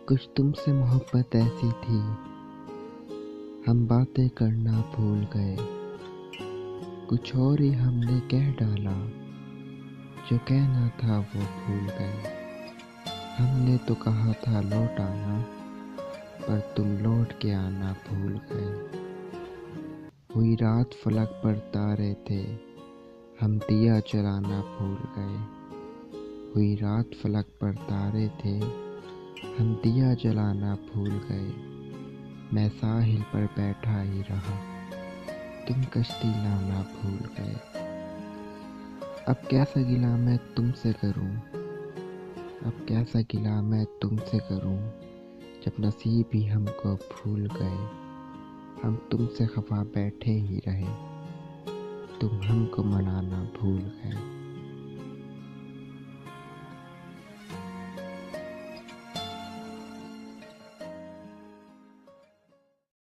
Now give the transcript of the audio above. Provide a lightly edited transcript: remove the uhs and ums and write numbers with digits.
कुछ तुमसे मोहब्बत ऐसी थी, हम बातें करना भूल गए। कुछ और ही हमने कह डाला, जो कहना था वो भूल गए। हमने तो कहा था लौट आना, पर तुम लौट के आना भूल गए। हुई रात फलक पर तारे थे, हम दिया जलाना भूल गए। हुई रात फलक पर तारे थे, हम दिया जलाना भूल गए। मैं साहिल पर बैठा ही रहा, तुम कश्ती लाना भूल गए। अब कैसा गिला मैं तुमसे करूं, अब कैसा गिला मैं तुमसे करूं, जब नसीब ही हमको भूल गए। हम तुमसे खफा बैठे ही रहे, तुम हमको मनाना भूल गए।